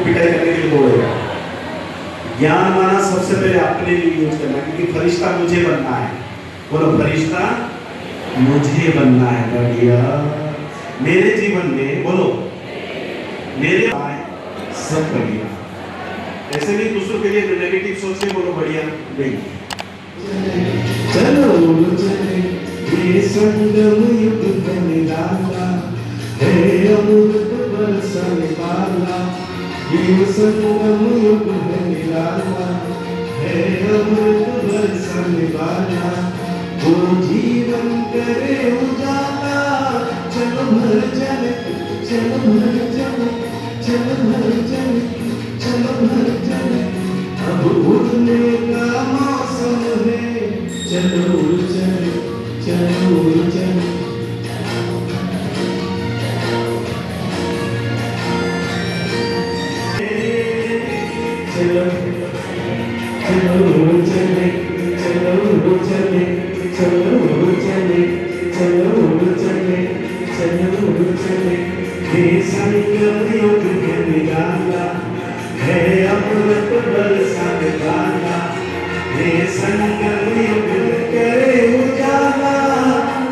पिटाई करने के लिए दौड़ेगा। ज्ञान माना सबसे पहले अपने लिए यूज करना, क्योंकि फरिश्ता मुझे बनना है। बोलो, फरिश्ता मुझे बनना है। बढ़िया, मेरे जीवन में बोलो, मेरे सब बढ़िया। ऐसे नहीं दूसरों के लिए नेगेटिव सोच के बोलो बढ़िया नहीं। चलो चले ये संगम युग में निराला है, अमृत बरसाने वाला। ये संगम युग में निराला है, अमृत बरसाने वाला। वो जीवन करे उजाला, चलो भर चले, चलो भर चले, चलो भर चले, चलो भर चले। अब उड़ने का मौसम है, चलो उड़ चले, चलो उड़ चले। चलो चलो उड़ चले, चलो उड़ चले, चलो उड़ चले, चलो उड़ चले, चलो उड़ चले। ये संगम युग में निराला है, अमृत बरसाने वाला। ये संगम युग करे उजाला,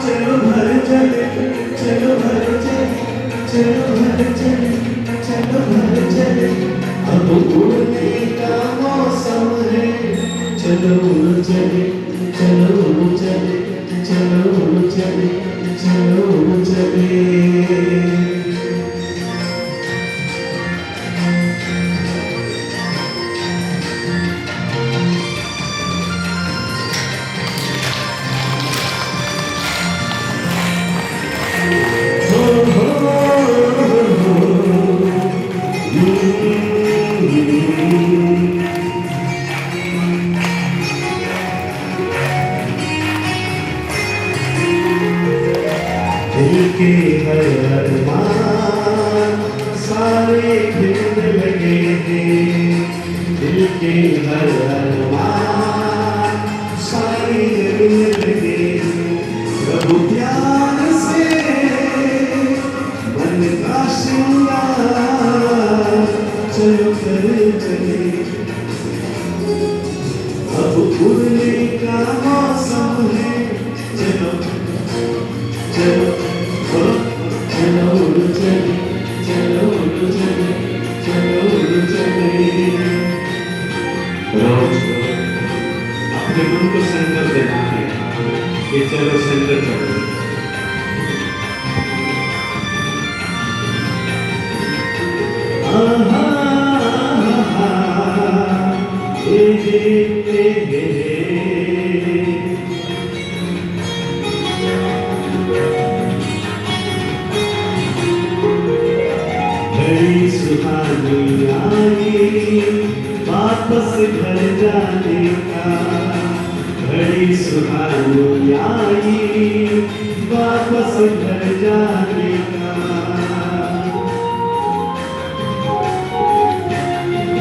चलो भर चले, चलो भर चले, चलो भर चले, चलो भर चले। अब उड़ने का मौसम है, चलो उड़ चले, चलो उड़ चले, चलो उड़ चले, चलो उड़ चले। दिल के हर अरमान सारे खिलने लगे हैं, दिल के हर अरमान सारे खिलने लगे हैं। प्रभु प्यार से मन का श्रृंगार चलो कर चले। अब उड़ने का मौसम है, चलो चलो चलो उड़ चले, चलो उड़ चले, चलो उड़ चले। रोज अपने मन को संकल्प देना है कि चलो संकल्प करो। घड़ी सुहानी आई वापस घर जाने का, घड़ी सुहानी आई वापस घर जाने का।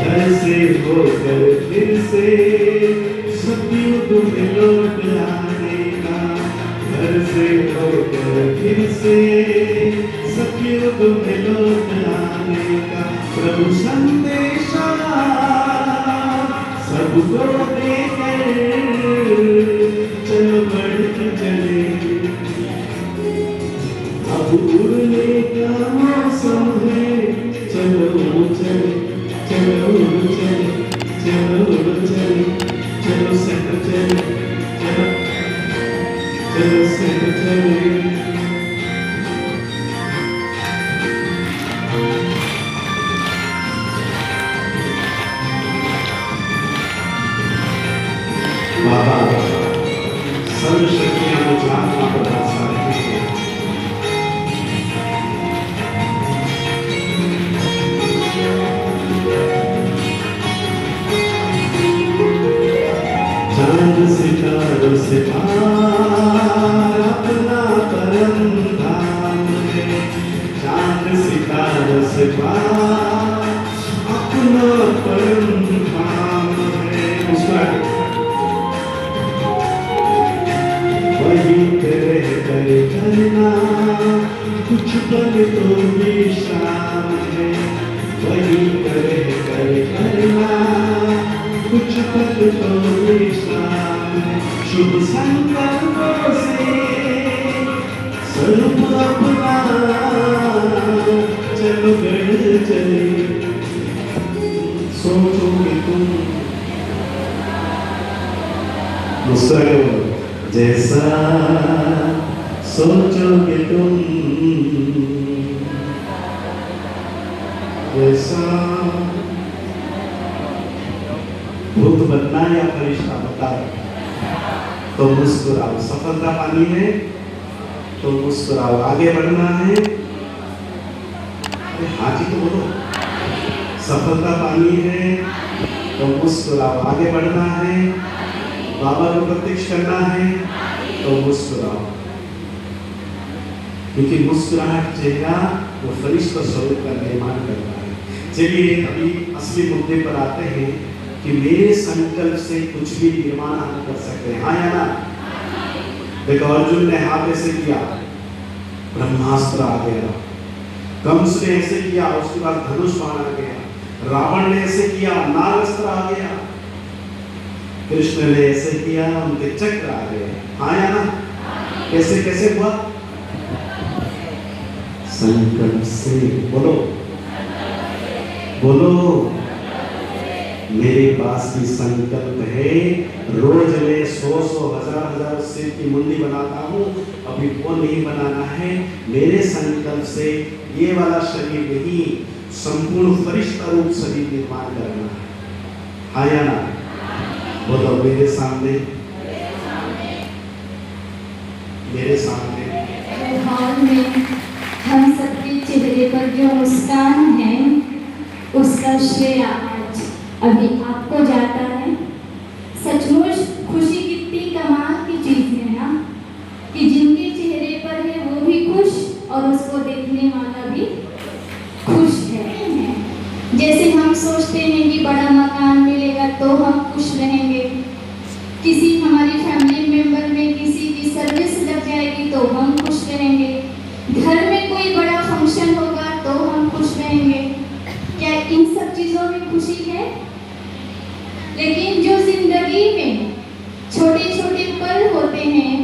घर से होकर फिर से सतयुग में लौट आने का, घर से होकर फिर से सतयुग में लौट आने का। प्रभु संदेशा सबको देकर चलो बढ़ चले। अब उड़ने का मौसम है, चलो उड़ चले, चलो उड़ चले, चलो उड़ चले, चलो सेंटर चले, चलो चलो सेंटर चले। बाबा सर्व शक्तियां मुझ आत्मा पर बरसा रही है। चांद सितारों से पार अपना परम धाम है, चांद सितारों से पार अपना परम धाम है। वही तेरे करे करना कुछ पल तो भी शाम है, वही करे सफल तो विश्राम शुभ संकल्पों से स्वरूप अपना चलो गढ़ चले सोचोगे तुम मुस्कुरा जैसा सोचोगे तुम वैसा भूत बनना या फरिश्ता बताओ तो मुस्कुराओ। सफलता पानी है तो मुस्कुराओ। आगे बढ़ना है हाँ जी तो बोलो। सफलता पानी है तो मुस्कुराओ। आगे बढ़ना है बाबा को प्रत्यक्ष करना है तो मुस्कुराओ, क्योंकि मुस्कुराहट चेहरा वो फरिश्ता स्वरूप का निर्माण करता है। चलिए अभी असली मुद्दे पर आते हैं कि मेरे संकल्प से कुछ भी निर्माण हम कर सकते हैं, हाँ या ना? देखो अर्जुन ने हाथ ऐसे किया, ब्रह्मास्त्र आ गया। कंस ने ऐसे किया, उसके बाद धनुष बाण आ गया। रावण ने ऐसे किया, नागास्त्र आ गया। कृष्ण ने ऐसे किया, उनके चक्र आ गए, हाँ या ना? कैसे कैसे हुआ? संकल्प से। बोलो बोलो। मेरे पास भी संकल्प है, रोज मैं 100 हजार सिर की मुंडी बनाता हूँ, अभी वो नहीं बनाना है। मेरे संकल्प से ये वाला शरीर नहीं, संपूर्ण फरिश्ता रूप शरीर निर्माण करना है, हाँ या ना? बोलो मेरे सामने हॉल में हम सबके चेहरे पर जो मुस्कान है उसका श्रेय आज अभी आपको जाता है। सचमुच खुशी कितनी कमाल की चीज है ना, कि जिनके चेहरे पर है वो भी खुश और उसको देखने वाला भी खुश है। जैसे हम सोचते हैं कि बड़ा मकान मिलेगा तो हम खुश रहेंगे, किसी हमारी फैमिली मेंबर में किसी की सर्विस लग जाएगी तो हम खुश रहेंगे, घर में कोई बड़ा फंक्शन होगा तो हम खुश रहेंगे। क्या इन सब चीजों में खुशी है? लेकिन जो जिंदगी में छोटे छोटे पल होते हैं,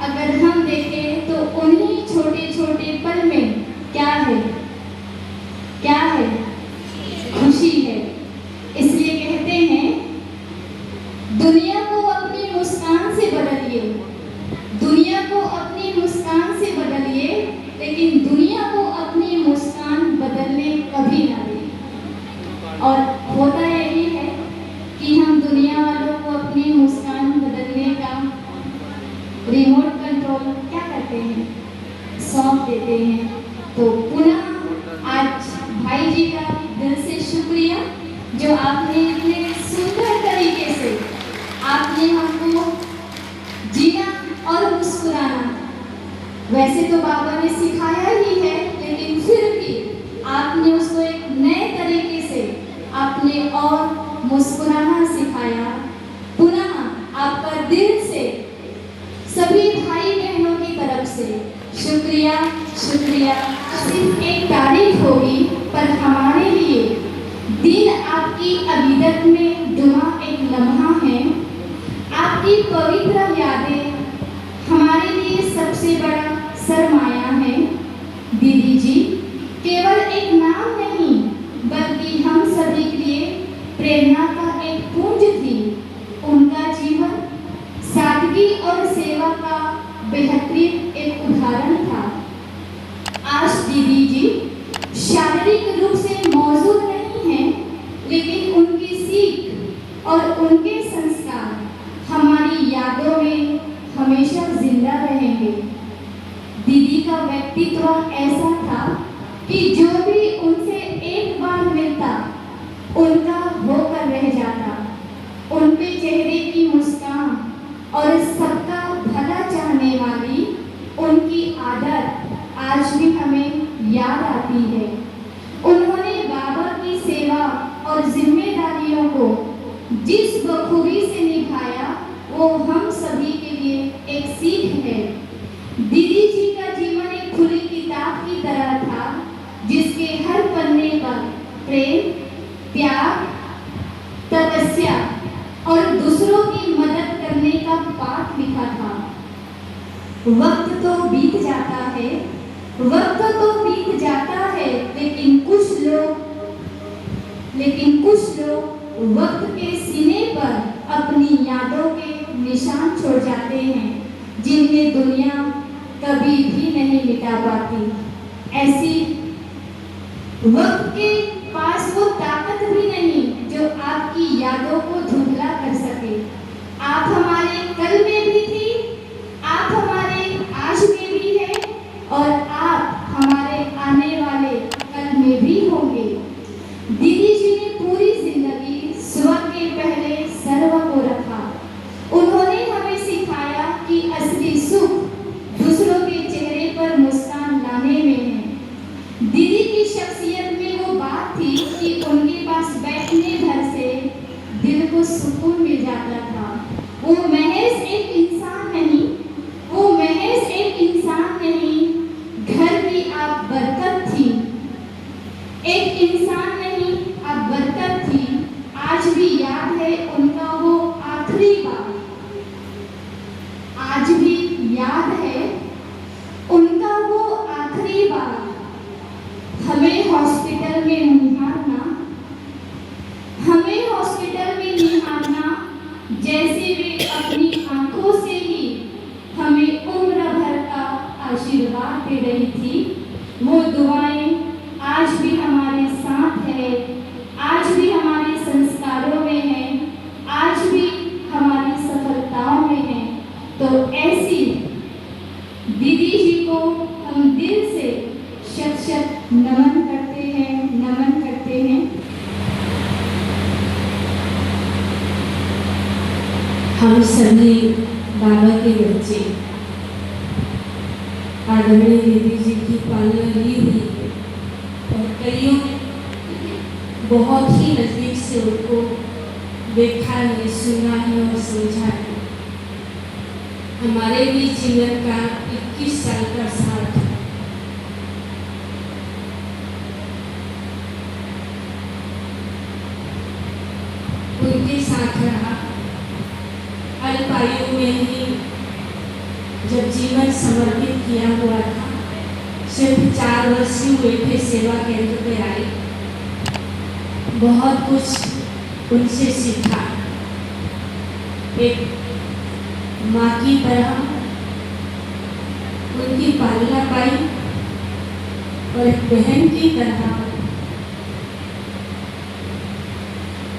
अगर हम देखें तो उन्हीं छोटे छोटे पल में क्या है? क्या है? खुशी है। इसलिए कहते हैं दुनिया को अपनी मुस्कान से बदलिए, दुनिया को अपनी मुस्कान से बदलिए, लेकिन दुनिया को अपनी मुस्कान बदलने कभी ना दें। और होता यही है कि हम दुनिया वालों को अपनी मुस्कान बदलने का रिमोट कंट्रोल क्या करते हैं? सौंप देते हैं। तो पुनः आज भाई जी का दिल से शुक्रिया, जो आपने इतने सुंदर तरीके से आपने हमको जीना और मुस्कुराना, वैसे तो बाबा ने सिखाया ही है, लेकिन फिर भी आपने उसको एक नए तरीके से आपने और मुस्कुराना सिखाया। पुनः आपका दिल से सभी भाई बहनों की तरफ से शुक्रिया शुक्रिया। सिर्फ एक तारीफ होगी, पर हमारे लिए दिन आपकी अबीदत में दुआ एक लम्हा है। आपकी पवित्र यादें हमारे लिए सबसे बड़ा सरमाया है। दीदी जी केवल एक नाम नहीं, बल्कि हम सभी के लिए प्रेरणा का एक पुंज थी। उनका जीवन सादगी और सेवा का बेहतरीन एक उदाहरण था। आज दीदी जी शारीरिक रूप से मौजूद नहीं हैं, लेकिन उनकी सीख और उनके संस्कार हमारी यादों में हमेशा जिंदा रहेंगे। दीदी का व्यक्तित्व ऐसा था कि जो भी उनसे एक बार मिलता उनका होकर रह जाता। उनके चेहरे की मुस्कान और सबका भला चाहने वाली उनकी आदत आज भी हमें याद आती है। उन्होंने बाबा की सेवा और जिम्मेदारियों को जिस बखूबी से निभाया, वो हम सभी के लिए एक सीख है। दीदी जी का जीवन एक खुली किताब की तरह था, जिसके हर पन्ने पर प्रेम, त्याग, तपस्या और दूसरों की मदद करने का पाठ लिखा था। वक्त तो बीत जाता है, वक्त तो बीत जाता है, लेकिन कुछ लोग वक्त के सीने पर अपनी यादों के निशान छोड़ जाते हैं, जिन्हें दुनिया कभी भी नहीं मिटा पाती। ऐसी वक्त के पास वो ताकत भी नहीं जो आपकी यादों को धुंधला कर सके। आप हमारे कल में भी थी, आप हमारे आज में भी है, और आप हमारे आने वाले कल में भी होंगे। दीदी जी ने पूरी जिंदगी स्व के पहले सर्व को रखा। उन्होंने हमें सिखाया कि असली सुख दूसरों के चेहरे पर मुस्कान लाने में है। दीदी की शख्सियत में वो बात थी कि उनके पास बैठने भर से दिल को सुकून मिल जाता था। वो महज एक इंसान नहीं, घर की आप बरकत थी। एक इंसान नहीं, आप बरकत थी। आज भी याद है उनका वो आखिरी बात, आज भी याद है उनका वो आखिरी बात। हमें हॉस्पिटल में निहारना, जैसे वे अपनी आंखों से ही हमें उम्र भर का आशीर्वाद दे रही थी। वो दुआएं आज भी हमारे साथ है, आज भी हमारे संस्कारों में है, आज भी हमारी सफलताओं में है। तो ऐसी दीदी जी को हम दिल से शत शत नमन करते हैं। हम सभी बाबा के बच्चे आदरणीय दीदी जी की पालना ली हुई है और कईयों बहुत ही नजदीक से उनको देखा है, सुना है और समझा है। हमारे भी जीवन का 21 साल का साथ है। उनके साथ रहा। अल्प आयु में ही जब जीवन समर्पित किया हुआ था, सिर्फ 4 वर्ष ही हुए थे सेवा केंद्र पे आई। बहुत कुछ उनसे सीखा। एक माँ की तरह उनकी पालना पाई और एक बहन की तरह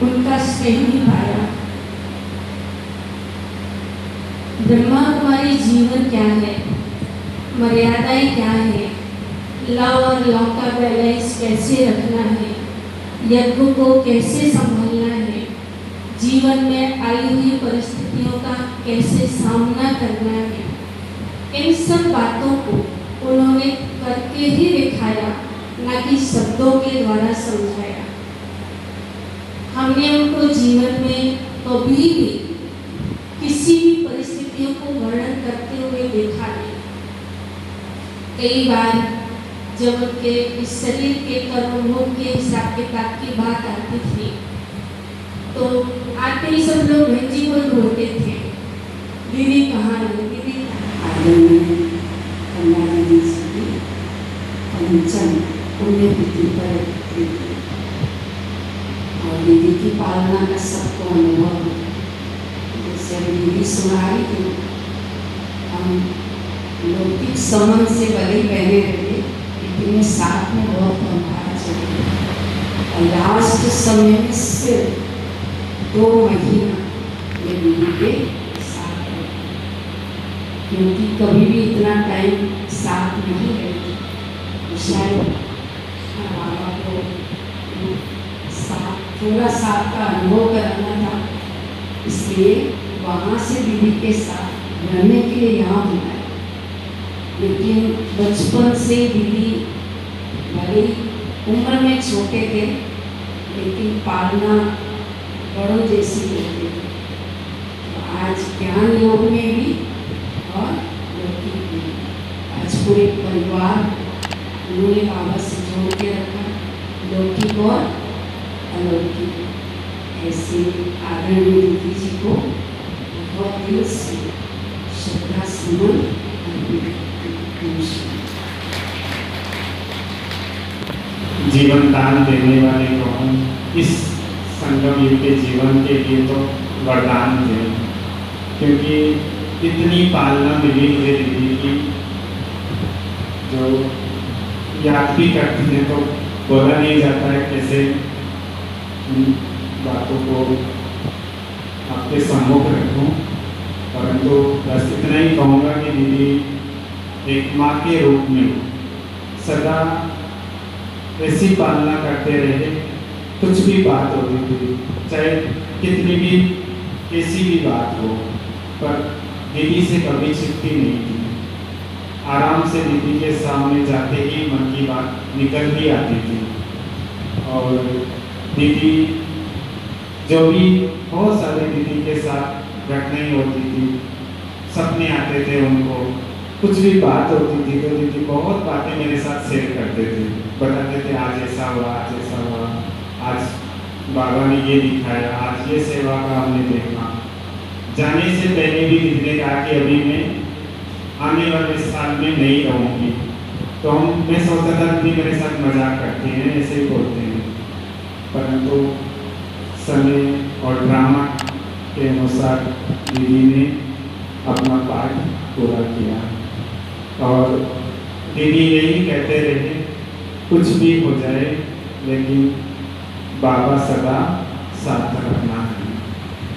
उनका स्नेह भी पाया। ब्रह्मा कुमारी जीवन क्या है, मर्यादाएं क्या है, लव और लव का बैलेंस कैसे रखना है, यज्ञ को कैसे संभालना है, जीवन में आई हुई परिस्थितियों का कैसे सामना करना है, इन सब बातों को उन्होंने करके ही दिखाया, ना कि शब्दों के द्वारा समझाया। हमने उनको जीवन में कभी भी किसी भी परिस्थितियों को वर्णन करते हुए देखा नहीं। कई बार जब उनके इस शरीर के कर्मभोग के हिसाब किताब की बात आती थी तो आते ही सब लोग बहन जी को ढूंढते थे, दीदी कहाँ है, दीदी पंचम पुण्यतिथि पर और दीदी की पालना का सबको अनुभव। जैसे दीदी सुनाई तो हम लौकिक संबंध से भले बहने रहे, लेकिन साथ में बहुत हमारा चले। और लास्ट समय में सिर्फ 2 महीना ये दीदी के साथ रहे, क्योंकि कभी भी इतना टाइम साथ नहीं रहती। तो शायद बाबा को थोड़ा साथ का अनुभव कराना था, इसलिए वहाँ से दीदी के साथ रहने के लिए यहाँ बुलाया। लेकिन बचपन से दीदी भले उम्र में छोटे थे, लेकिन पालना बड़ों जैसी होती थी। तो आज ज्ञान योग में भी और लौकिक में आज पूरे परिवार उन्होंने बाबा से जोड़ के रखा, लौकिक और अलौकिक। ऐसे आदरणीय दीदी जी को बहुत दिल से श्रद्धा सुमन अर्पित करती हूँ। जीवन दान देने वाले को हम इस संगम युग के जीवन के लिए तो वरदान दें, क्योंकि इतनी पालना मिली हुई दीदी की जो याद भी करती हैं तो बोला नहीं जाता है कैसे इन बातों को आपके सम्मुख रखूं। परंतु बस इतना ही कहूँगा कि दीदी एक माँ के रूप में सदा ऐसी पालना करते रहे। कुछ भी बात होती थी, चाहे कितनी भी कैसी भी बात हो, पर दीदी से कभी छिपती नहीं थी। आराम से दीदी के सामने जाते ही मन की बात निकल भी आती थी। और दीदी जो भी बहुत सारे दीदी के साथ घटनाएं होती थी, सपने आते थे उनको, कुछ भी बात होती थी तो दीदी बहुत बातें मेरे साथ शेयर करते थे, बताते थे आज ऐसा हुआ, आज ऐसा हुआ, आज बाबा ने ये दिखाया, आज ये सेवा का हमने देखा। जाने से पहले भी दीदी ने कहा कि अभी मैं आने वाले साल में नहीं रहूँगी। तो मैं सोचता था दीदी मेरे साथ मजाक करते हैं, ऐसे ही बोलते हैं, परंतु समय और ड्रामा के अनुसार दीदी ने अपना पाठ पूरा किया। और दीदी यही कहते रहे, कुछ भी हो जाए लेकिन बाबा सदा साथ रखना है।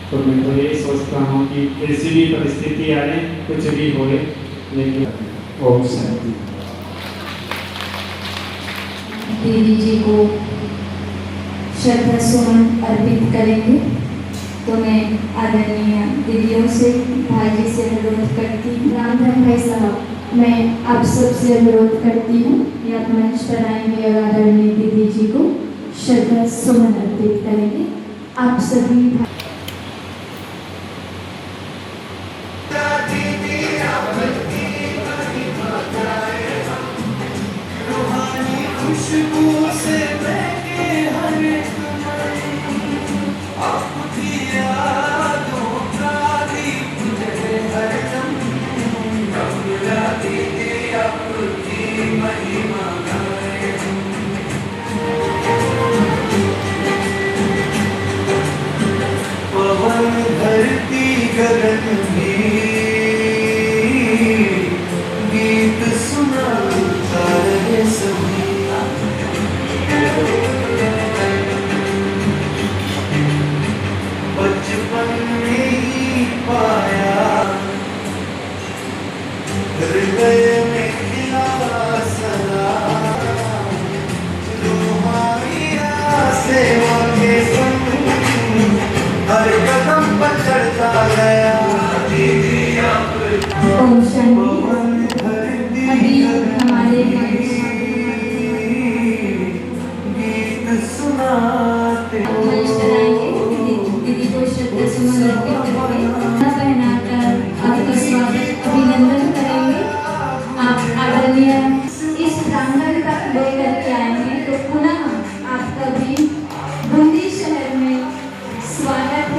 तो मैं तो यही सोचता हूँ कि कैसी भी परिस्थिति आए, कुछ भी होए, लेकिन ओम शांति। दीदी जी को श्रद्धा सुमन अर्पित करेंगे। तो मैं आदरणीय दीदियों से, भाई से अनुरोध करती हूँ। रामधन भाई साहब, मैं आप सबसे अनुरोध करती हूँ कि आप मंच पर आएंगे और आदरणीय दीदी जी को श्रद्धा सुमन अर्पित करेंगे। आप सभी ओम शांति। अभी हमारे मंच कराएंगे, दीदी को श्रद्धा सुमन अर्पित करके पहनाकर आपका स्वागत अभिनंदन करेंगे। आप आदरणीय इस प्रांगण तक लेकर के आएंगे तो पुनः आपका भी बूंदी शहर में स्वागत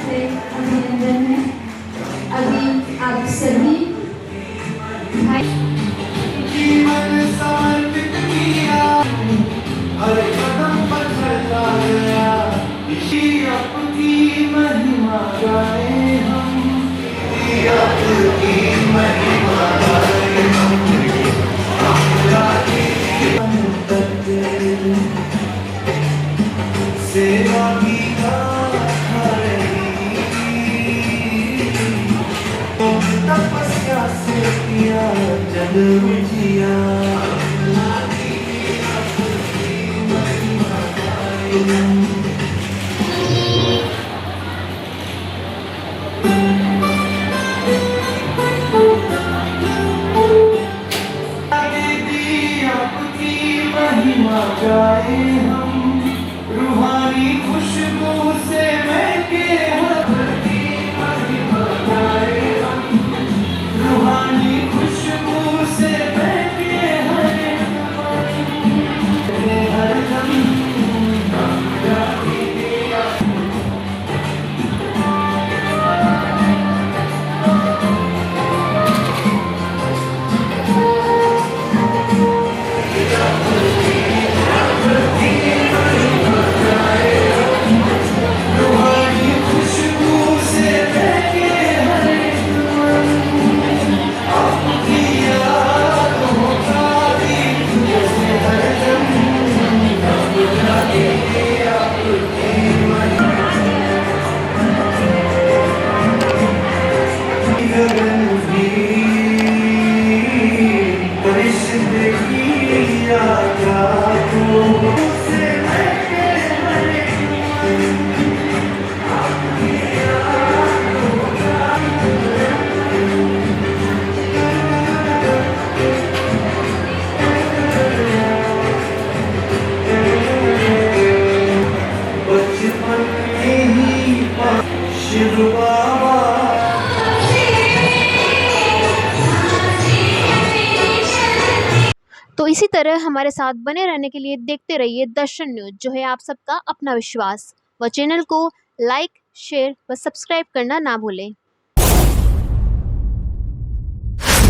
है, अभिनंदन है। अभी आप सभी भाई जीवन समर्पित किया, हर कदम पर चलता गया, इसी आपकी महिमा गाए हम, इसी आपकी महिमा गाए हम, सेवा की गाथा रही, तपस्या से किया जन्म जिया, दीदी आपकी महिमा गाए हम, रूहानी खुशबू से महके आपकी महिमा गाए हम, रूहानी खुशबू से महके इसी तरह हमारे साथ बने रहने के लिए देखते रहिए दर्शन न्यूज़, जो है आप सबका अपना विश्वास। व चैनल को लाइक, शेयर व सब्सक्राइब करना ना भूलें।